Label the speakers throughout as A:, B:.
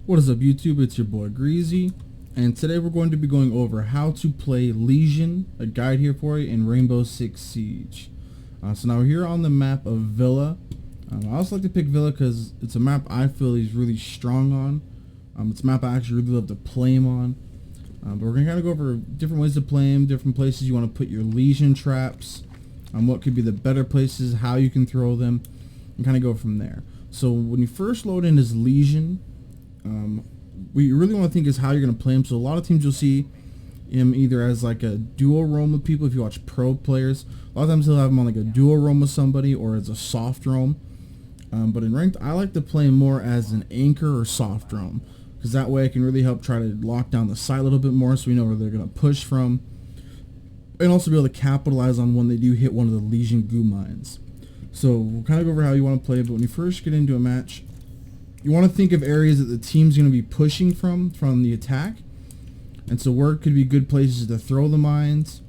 A: What is up, YouTube? It's your boy Greezy, and today we're going to be going over how to play Lesion, a guide here for you, in Rainbow Six Siege. So now we're here on the map of Villa. I also like to pick Villa because it's a map I feel he's really strong on. It's a map I actually really love to play him on. But we're going to kind of go over different ways to play him, different places you want to put your Lesion traps, what could be the better places, how you can throw them, and kind of go from there. So when you first load in his Lesion, what you really want to think is how you're going to play him. So a lot of teams you'll see him either as like a dual roam with people. If you watch pro players, a lot of times they'll have him on like a dual roam with somebody or as a soft roam. But in ranked, I like to play him more as an anchor or soft roam, because that way I can really help try to lock down the site a little bit more so we know where they're going to push from, and also be able to capitalize on when they do hit one of the Lesion goo mines. So we'll kind of go over how you want to play, but when you first get into a match, you want to think of areas that the team's going to be pushing from the attack. And so where could be good places to throw the mines,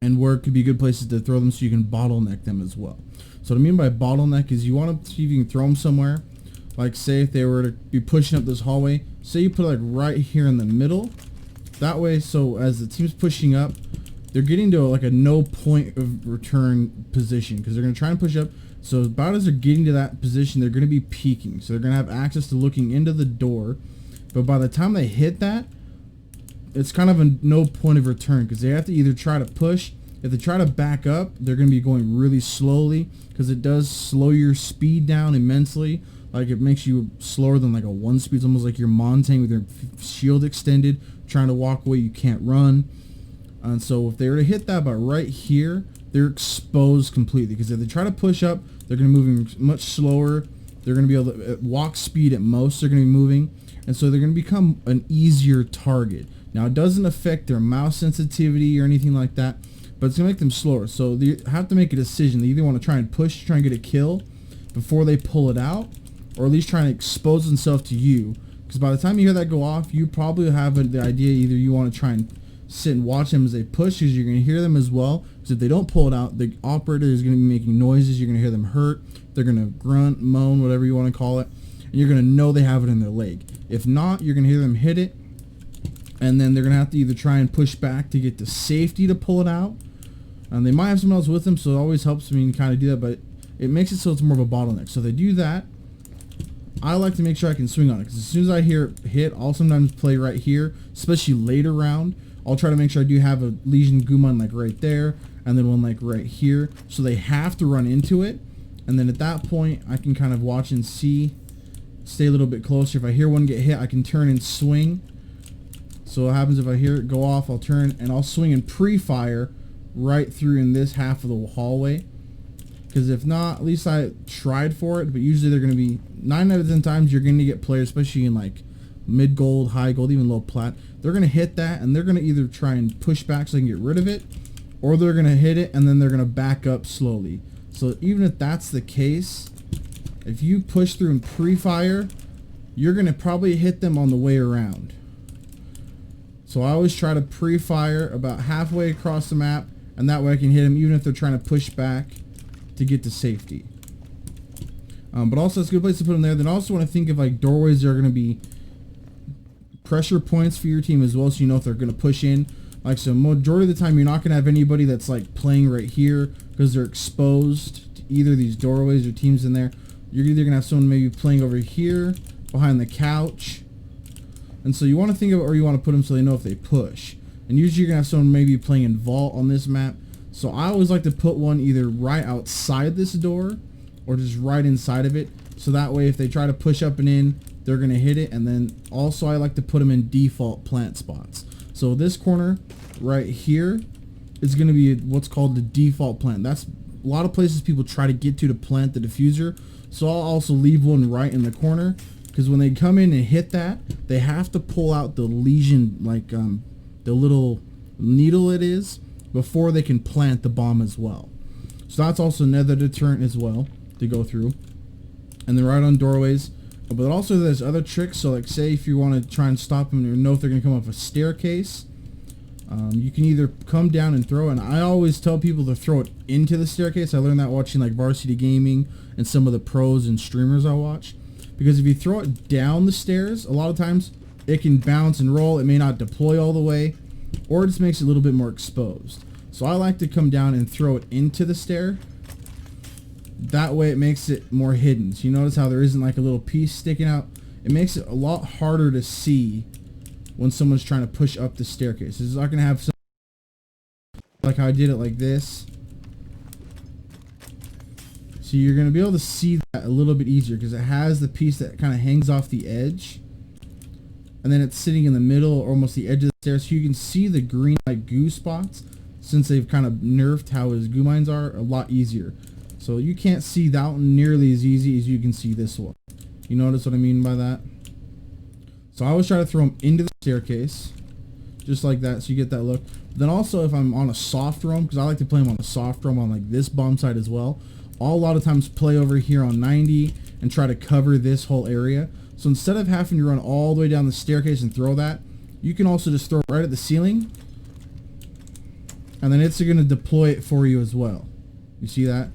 A: and where could be good places to throw them so you can bottleneck them as well. So what I mean by bottleneck is you want to see if you can throw them somewhere. Like say if they were to be pushing up this hallway, say you put it like right here in the middle. That way, so as the team's pushing up, they're getting to like a no point of return position, because they're going to try and push up. So about as they're getting to that position, they're going to be peeking. So they're going to have access to looking into the door. But by the time they hit that, it's kind of a no point of return, because they have to either try to push. If they try to back up, they're going to be going really slowly, because it does slow your speed down immensely. Like it makes you slower than like a 1 speed. It's almost like you're Montaigne with your shield extended, trying to walk away. You can't run. And so if they were to hit that about right here, they're exposed completely, because if they try to push up, they're going to be moving much slower. They're going to be able to, at walk speed at most, they're going to be moving. And so they're going to become an easier target. Now, it doesn't affect their mouse sensitivity or anything like that, but it's going to make them slower. So they have to make a decision. They either want to try and push, try and get a kill before they pull it out, or at least try and expose themselves to you. Because by the time you hear that go off, you probably have the idea either you want to try and sit and watch them as they push, because you're going to hear them as well. Because if they don't pull it out, the operator is going to be making noises. You're going to hear them hurt. They're going to grunt, moan, whatever you want to call it, and you're going to know they have it in their leg. If not, you're going to hear them hit it, and then they're going to have to either try and push back to get to safety to pull it out. And they might have someone else with them, so it always helps me kind of do that, but it makes it so it's more of a bottleneck. So they do that. I like to make sure I can swing on it, because as soon as I hear it hit, I'll sometimes play right here, especially later round. I'll try to make sure I do have a Lesion goo mine like right there, and then one like right here, so they have to run into it. And then at that point, I can kind of watch and see, stay a little bit closer. If I hear one get hit, I can turn and swing. So what happens if I hear it go off, I'll turn and I'll swing and pre-fire right through in this half of the hallway. Because if not, at least I tried for it. But usually they're going to be 9 out of 10 times you're going to get players, especially in like mid gold, high gold, even low plat. They're going to hit that, and they're going to either try and push back so they can get rid of it, or they're going to hit it and then they're going to back up slowly. So even if that's the case, if you push through and pre-fire, you're going to probably hit them on the way around. So I always try to pre-fire about halfway across the map, and that way I can hit them even if they're trying to push back to get to safety. But also it's a good place to put them there. Then also want to think of like doorways that are going to be pressure points for your team as well, so you know if they're going to push in. Like, so majority of the time you're not going to have anybody that's like playing right here, because they're exposed to either these doorways or teams in there. You're either going to have someone maybe playing over here behind the couch, and so you want to think of, or you want to put them so they know if they push. And usually you're going to have someone maybe playing in vault on this map. So I always like to put one either right outside this door or just right inside of it, so that way if they try to push up and in, they're going to hit it. And then also I like to put them in default plant spots. So this corner right here is going to be what's called the default plant. That's a lot of places people try to get to plant the diffuser. So I'll also leave one right in the corner, because when they come in and hit that, they have to pull out the Lesion, like the little needle it is, before they can plant the bomb as well. So that's also another deterrent as well to go through. And then right on doorways. But also there's other tricks. So like say if you want to try and stop them or know if they're going to come off a staircase, you can either come down and throw. And I always tell people to throw it into the staircase. I learned that watching like Varsity Gaming and some of the pros and streamers I watch. because if you throw it down the stairs, a lot of times it can bounce and roll. It may not deploy all the way, or it just makes it a little bit more exposed. So I like to come down and throw it into the stair. That way it makes it more hidden. So you notice how there isn't like a little piece sticking out. It makes it a lot harder to see when someone's trying to push up the staircase. This is not going to have some, like how I did it like this. So you're going to be able to see that a little bit easier because it has the piece that kind of hangs off the edge. And then it's sitting in the middle, or almost the edge of the stairs. So you can see the green like goo spots, since they've kind of nerfed how his goo mines are, a lot easier. So you can't see that one nearly as easy as you can see this one. You notice what I mean by that? So I always try to throw them into the staircase, just like that, so you get that look. Then also if I'm on a soft roam, because I like to play them on a soft roam on like this bomb site as well, I'll a lot of times play over here on 90 and try to cover this whole area. So instead of having to run all the way down the staircase and throw that, you can also just throw it right at the ceiling, and then it's going to deploy it for you as well. You see that?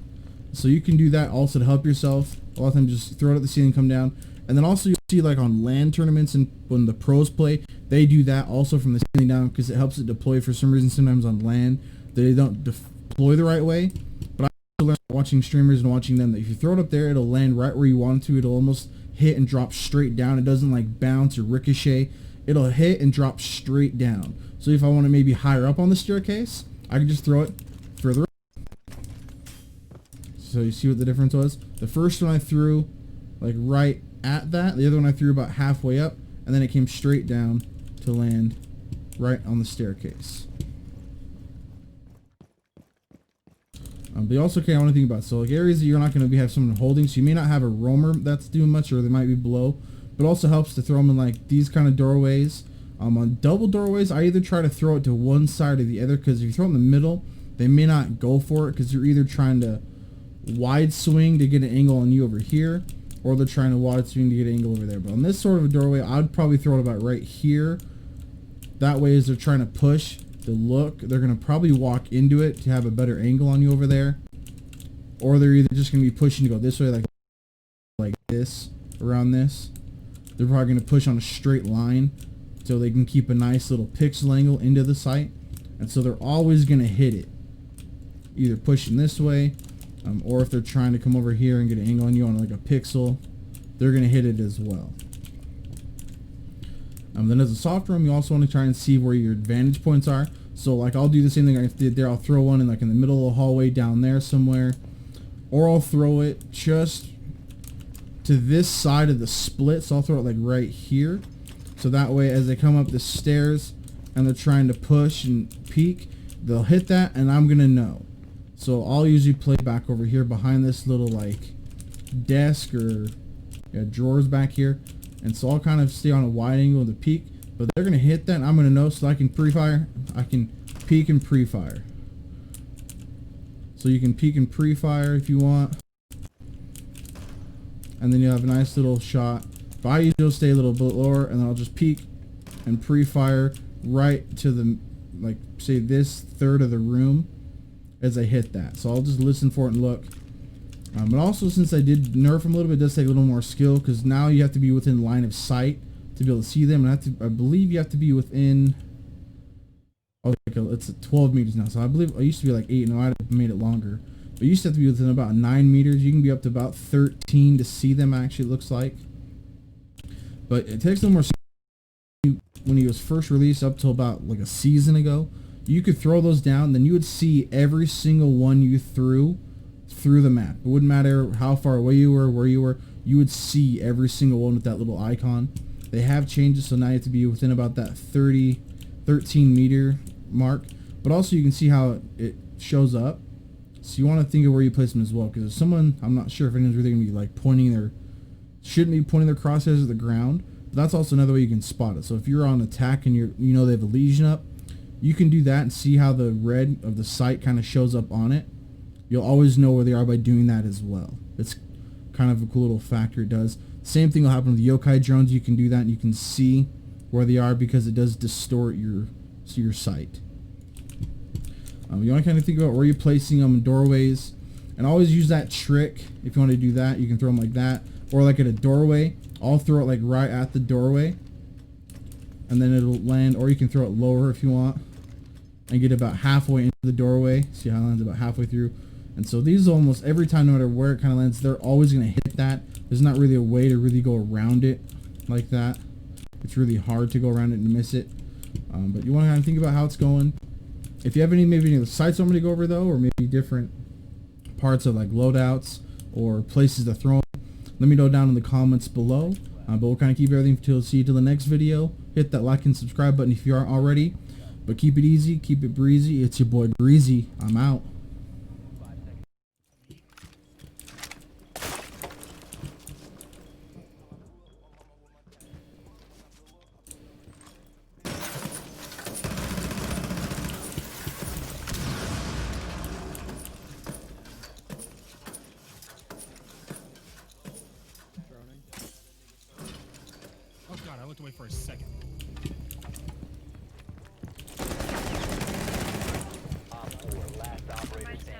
A: So you can do that also to help yourself. A lot of times just throw it at the ceiling, come down. And then also you'll see like on LAN tournaments and when the pros play, they do that also from the ceiling down because it helps it deploy. For some reason sometimes on LAN they don't deploy the right way. But I learned watching streamers and watching them that if you throw it up there, it'll land right where you want it to. It'll almost hit and drop straight down. It doesn't like bounce or ricochet. It'll hit and drop straight down. So if I want to maybe higher up on the staircase, I can just throw it further up. So you see what the difference was? The first one I threw like right at that. The other one I threw about halfway up, and then it came straight down to land right on the staircase. But you also want to think about, so like areas that you're not going to have someone holding, so you may not have a roamer that's doing much, or they might be below, but also helps to throw them in like these kind of doorways. On double doorways, I either try to throw it to one side or the other, because if you throw it in the middle, they may not go for it because you're either trying to wide swing to get an angle on you over here, or they're trying to wide swing to get an angle over there. But on this sort of a doorway, I'd probably throw it about right here. That way, as they're trying to push the look, they're going to probably walk into it to have a better angle on you over there, or they're either just going to be pushing to go this way, like this, around this. They're probably going to push on a straight line so they can keep a nice little pixel angle into the site, and so they're always going to hit it, either pushing this way, or if they're trying to come over here and get an angle on you on like a pixel, they're going to hit it as well. Then as a soft roam, you also want to try and see where your advantage points are. So like I'll do the same thing I did there. I'll throw one in like in the middle of the hallway down there somewhere, or I'll throw it just to this side of the split. So I'll throw it like right here. So that way as they come up the stairs and they're trying to push and peek, they'll hit that and I'm going to know. So I'll usually play back over here behind this little like desk or drawers back here. And so I'll kind of stay on a wide angle of the peak, but they're going to hit that and I'm going to know, so I can pre-fire. I can peek and pre-fire. So you can peek and pre-fire if you want. And then you'll have a nice little shot. But I usually stay a little bit lower, and then I'll just peek and pre-fire right to the, like say this third of the room as I hit that. So I'll just listen for it and look. But also, since I did nerf them a little bit, it does take a little more skill, because now you have to be within line of sight to be able to see them. And I believe you have to be within, oh, it's 12 meters now. So I believe I used to be like 8. No, I made it longer. But you used to have to be within about 9 meters. You can be up to about 13 to see them, actually, it looks like. But it takes a little more skill. When he was first released up till about like a season ago, you could throw those down, then you would see every single one you threw through the map. It wouldn't matter how far away you were, where you were, you would see every single one with that little icon. They have changes, so now you have to be within about that 13 meter mark. But also you can see how it shows up. So you want to think of where you place them as well, because if someone, I'm not sure if anyone's really going to be like shouldn't be pointing their crosshairs at the ground. But that's also another way you can spot it. So if you're on attack and you know they have a Lesion up, you can do that and see how the red of the sight kind of shows up on it. You'll always know where they are by doing that as well. It's kind of a cool little factor it does. Same thing will happen with yokai drones. You can do that and you can see where they are, because it does distort your sight. You want to kind of think about where you're placing them in doorways, and always use that trick. If you want to do that, you can throw them like that. or like at a doorway, I'll throw it like right at the doorway, and then it'll land, or you can throw it lower if you want and get about halfway into the doorway. See how it lands about halfway through. And so these almost every time, no matter where it kind of lands, they're always going to hit that. There's not really a way to really go around it like that. It's really hard to go around it and miss it. But you want to kind of think about how it's going. If you have maybe any of the sites you want me to go over though, or maybe different parts of like loadouts or places to throw them, let me know down in the comments below. But we'll kind of keep everything till see you till the next video. Hit that like and subscribe button if you aren't already. But keep it easy, keep it breezy. It's your boy Greezy. I'm out.
B: Oh god, I looked away for a second.
C: Op 4, last operator standing.